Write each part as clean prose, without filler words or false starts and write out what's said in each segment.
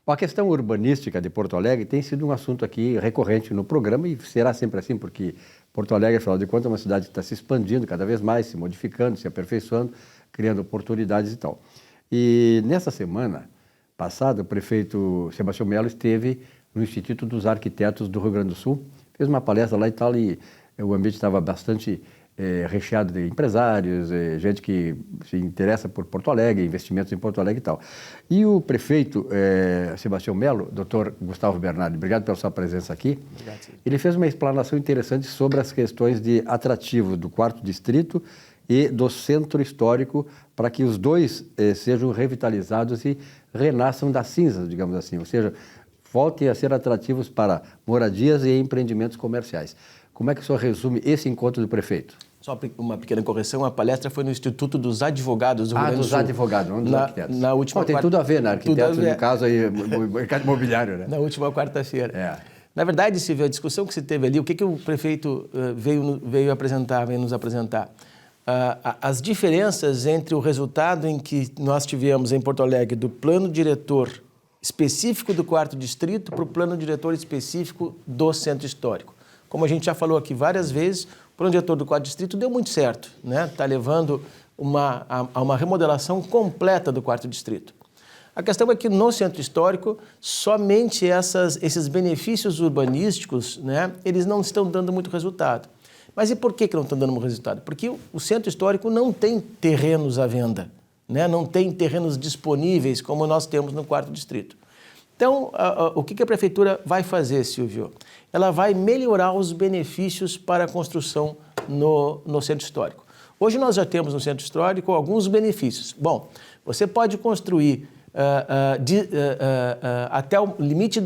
A questão urbanística de Porto Alegre tem sido um assunto aqui recorrente no programa e será sempre assim, porque Porto Alegre, afinal de contas, é uma cidade que está se expandindo cada vez mais, se modificando, se aperfeiçoando, criando oportunidades e tal. E nessa semana passada, o prefeito Sebastião Melo esteve no Instituto dos Arquitetos do Rio Grande do Sul, fez uma palestra lá e tal, e o ambiente estava bastante recheado de empresários, gente que se interessa por Porto Alegre, investimentos em Porto Alegre e tal. E o prefeito Sebastião Melo, doutor Gustavo Bernardi, obrigado pela sua presença aqui. Obrigado, ele fez uma explanação interessante sobre as questões de atrativo do 4º Distrito e do Centro Histórico, para que os dois sejam revitalizados e renasçam das cinzas, digamos assim, ou seja, voltem a ser atrativos para moradias e empreendimentos comerciais. Como é que o senhor resume esse encontro do prefeito? Só uma pequena correção, a palestra foi no Instituto dos Advogados do Rio Grande do Sul. Dos advogados, não dos arquitetos. Na última tem tudo a ver, né? Arquitetos, no caso, aí, mercado imobiliário, né? Na última quarta-feira. Na verdade, Silvio, a discussão que se teve ali, o que o prefeito veio nos apresentar? As diferenças entre o resultado em que nós tivemos em Porto Alegre do plano diretor específico do 4º Distrito para o plano diretor específico do Centro Histórico. Como a gente já falou aqui várias vezes, o plano diretor do 4º Distrito deu muito certo, né? Está levando a uma remodelação completa do 4º Distrito. A questão é que no Centro Histórico, somente esses benefícios urbanísticos, né, eles não estão dando muito resultado. Mas e por que não estão dando muito resultado? Porque o Centro Histórico não tem terrenos à venda, né? Não tem terrenos disponíveis como nós temos no 4º Distrito. Então, o que a Prefeitura vai fazer, Silvio? Ela vai melhorar os benefícios para a construção no Centro Histórico. Hoje nós já temos no Centro Histórico alguns benefícios. Bom, você pode construir até o limite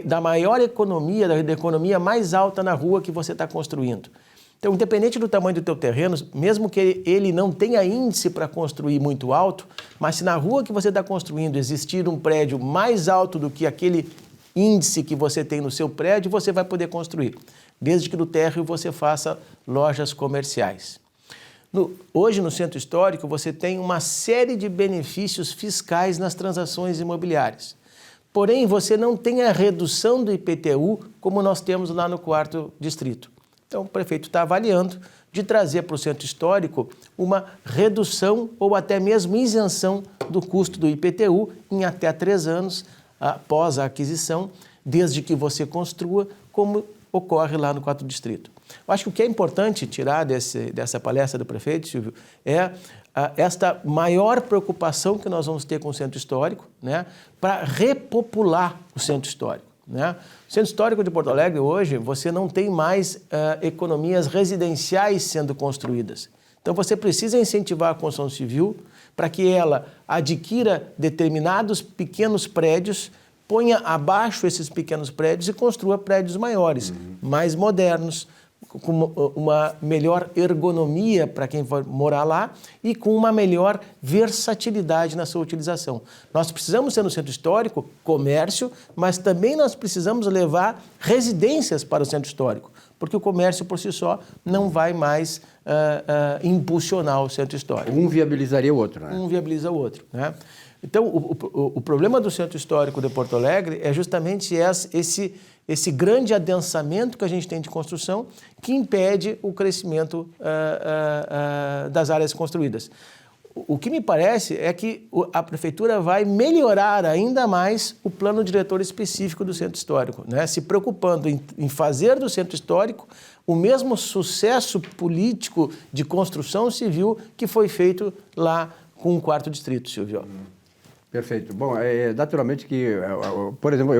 da maior economia, da economia mais alta na rua que você está construindo. Então, independente do tamanho do teu terreno, mesmo que ele não tenha índice para construir muito alto, mas se na rua que você está construindo existir um prédio mais alto do que aquele índice que você tem no seu prédio, você vai poder construir, desde que no térreo você faça lojas comerciais. Hoje, no Centro Histórico, você tem uma série de benefícios fiscais nas transações imobiliárias. Porém, você não tem a redução do IPTU como nós temos lá no 4º Distrito. Então, o prefeito está avaliando de trazer para o Centro Histórico uma redução ou até mesmo isenção do custo do IPTU em até 3 anos após a aquisição, desde que você construa, como ocorre lá no 4º Distrito. Eu acho que o que é importante tirar dessa palestra do prefeito, Silvio, é esta maior preocupação que nós vamos ter com o Centro Histórico, né, para repopular o Centro Histórico. Né? O Centro Histórico de Porto Alegre, hoje, você não tem mais economias residenciais sendo construídas. Então, você precisa incentivar a construção civil para que ela adquira determinados pequenos prédios, ponha abaixo esses pequenos prédios e construa prédios maiores, mais modernos, com uma melhor ergonomia para quem for morar lá e com uma melhor versatilidade na sua utilização. Nós precisamos ter no Centro Histórico comércio, mas também nós precisamos levar residências para o Centro Histórico, porque o comércio por si só não vai mais impulsionar o Centro Histórico. Um viabilizaria o outro, né? Um viabiliza o outro, né? Então, o problema do Centro Histórico de Porto Alegre é justamente esse grande adensamento que a gente tem de construção que impede o crescimento das áreas construídas. O que me parece é que a Prefeitura vai melhorar ainda mais o plano diretor específico do Centro Histórico, né? Se preocupando em fazer do Centro Histórico o mesmo sucesso político de construção civil que foi feito lá com o 4º Distrito, Silvio. Perfeito. Bom, naturalmente que, por exemplo,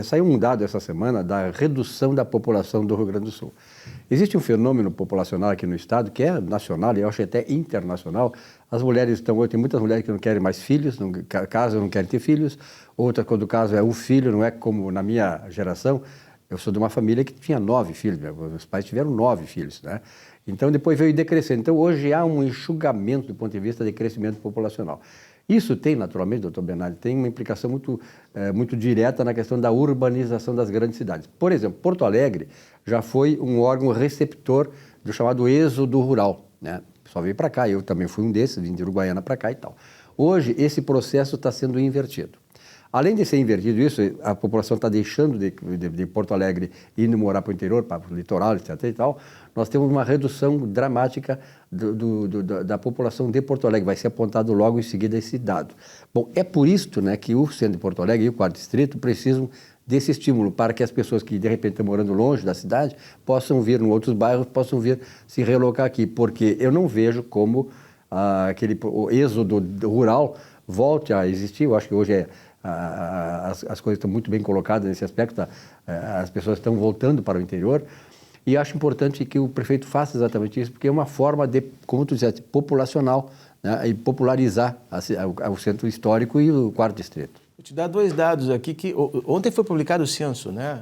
saiu um dado essa semana da redução da população do Rio Grande do Sul. Existe um fenômeno populacional aqui no estado que é nacional e eu acho até internacional. As mulheres tem muitas mulheres que não querem mais filhos, não casam, não querem ter filhos. Outra, quando o caso é um filho, não é como na minha geração. Eu sou de uma família que tinha 9 filhos, meus pais tiveram 9 filhos, né? Então depois veio decrescendo. Então hoje há um enxugamento do ponto de vista de crescimento populacional. Isso tem, naturalmente, doutor Bernardi, tem uma implicação muito direta na questão da urbanização das grandes cidades. Por exemplo, Porto Alegre já foi um órgão receptor do chamado êxodo rural, né? O pessoal veio para cá, eu também fui um desses, vim de Uruguaiana para cá e tal. Hoje, esse processo está sendo invertido. Além de ser invertido isso, a população está deixando de Porto Alegre e indo morar para o interior, para o litoral, etc. e tal, nós temos uma redução dramática da população de Porto Alegre. Vai ser apontado logo em seguida esse dado. Bom, é por isso, né, que o centro de Porto Alegre e o quarto distrito precisam desse estímulo para que as pessoas que de repente estão morando longe da cidade possam vir em outros bairros, possam vir se relocar aqui, porque eu não vejo como o êxodo rural volte a existir. Eu acho que hoje as coisas estão muito bem colocadas nesse aspecto, as pessoas estão voltando para o interior, e acho importante que o prefeito faça exatamente isso, porque é uma forma de, como tu disseste, populacional, né, e popularizar o centro histórico e o quarto distrito. Vou te dar 2 dados aqui que ontem foi publicado o censo, né?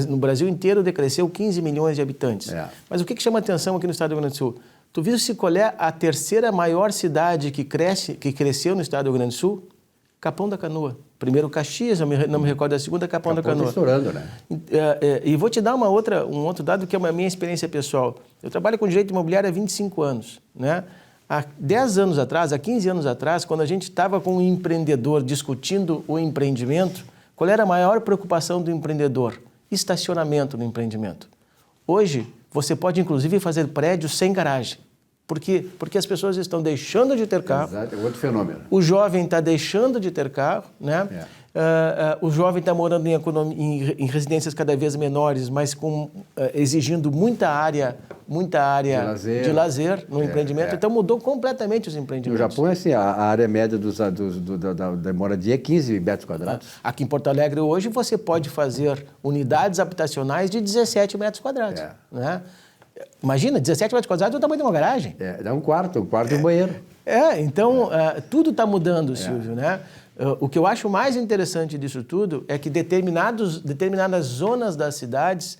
No Brasil inteiro decresceu 15 milhões de habitantes. Mas o que chama atenção aqui no estado do Rio Grande do Sul? Tu viu se qual é a terceira maior cidade que cresceu no estado do Rio Grande do Sul? Capão da Canoa. Primeiro Caxias, não me recordo da segunda, Capão da Canoa. Está estourando, né? E vou te dar um outro dado que é a minha experiência pessoal. Eu trabalho com direito imobiliário há 25 anos, né? Há 10 anos atrás, há 15 anos atrás, quando a gente estava com um empreendedor discutindo o empreendimento, qual era a maior preocupação do empreendedor? Estacionamento no empreendimento. Hoje, você pode inclusive fazer prédios sem garagem. Por quê? Porque as pessoas estão deixando de ter carro. Exato, é outro fenômeno. O jovem está deixando de ter carro, né? O jovem está morando em residências cada vez menores, mas exigindo muita área de lazer no empreendimento. Então mudou completamente os empreendimentos. No Japão, assim, a área média da moradia é 15 metros quadrados. Aqui em Porto Alegre hoje você pode fazer unidades habitacionais de 17 metros quadrados. Né? Imagina, 17 metros quadrados é o tamanho de uma garagem. Dá um quarto e um banheiro. Então tudo está mudando, Silvio, né? O que eu acho mais interessante disso tudo é que determinadas zonas das cidades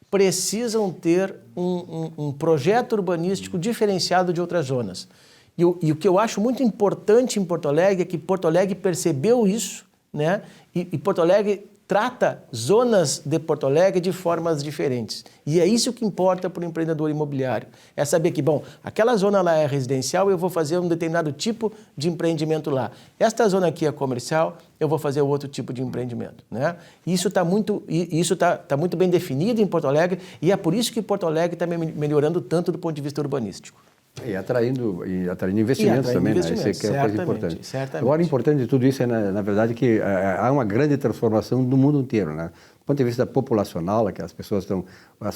precisam ter um projeto urbanístico diferenciado de outras zonas. E o que eu acho muito importante em Porto Alegre é que Porto Alegre percebeu isso, né? E Porto Alegre trata zonas de Porto Alegre de formas diferentes. E é isso que importa para o empreendedor imobiliário. É saber que, bom, aquela zona lá é residencial, eu vou fazer um determinado tipo de empreendimento lá. Esta zona aqui é comercial, eu vou fazer outro tipo de empreendimento, né? Isso está muito bem definido em Porto Alegre, e é por isso que Porto Alegre está melhorando tanto do ponto de vista urbanístico. E atraindo investimentos também, né? Isso é a coisa importante. Certamente. Agora, o importante de tudo isso é, na verdade, que há uma grande transformação no mundo inteiro, né? Do ponto de vista populacional, que as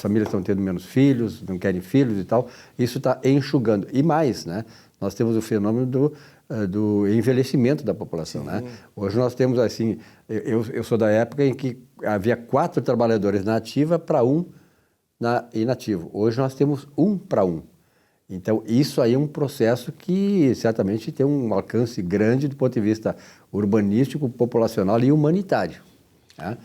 famílias estão tendo menos filhos, não querem filhos e tal, isso está enxugando. E mais, né? Nós temos o fenômeno do envelhecimento da população, né? Hoje nós temos, assim, eu sou da época em que havia 4 trabalhadores na ativa para 1 na inativo. Hoje nós temos 1 para 1. Então, isso aí é um processo que certamente tem um alcance grande do ponto de vista urbanístico, populacional e humanitário. Né?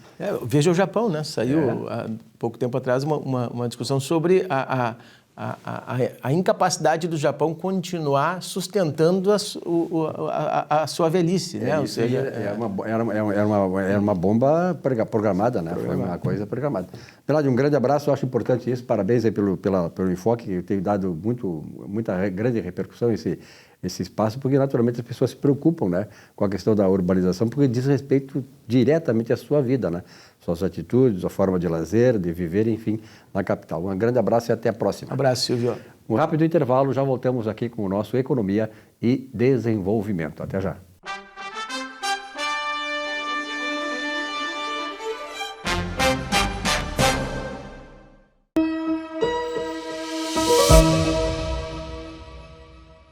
Veja o Japão, né? Saiu há pouco tempo atrás uma discussão sobre a incapacidade do Japão continuar sustentando a sua velhice, né? Ou seja, era uma bomba programada, né? Foi uma coisa programada. Peladi, um grande abraço, eu acho importante isso, parabéns aí pelo enfoque, que tem dado muita grande repercussão esse espaço, porque naturalmente as pessoas se preocupam, né, com a questão da urbanização, porque diz respeito diretamente à sua vida, né? Suas atitudes, a forma de lazer, de viver, enfim, na capital. Um grande abraço e até a próxima. Abraço, Silvio. Um rápido intervalo, já voltamos aqui com o nosso Economia e Desenvolvimento. Até já.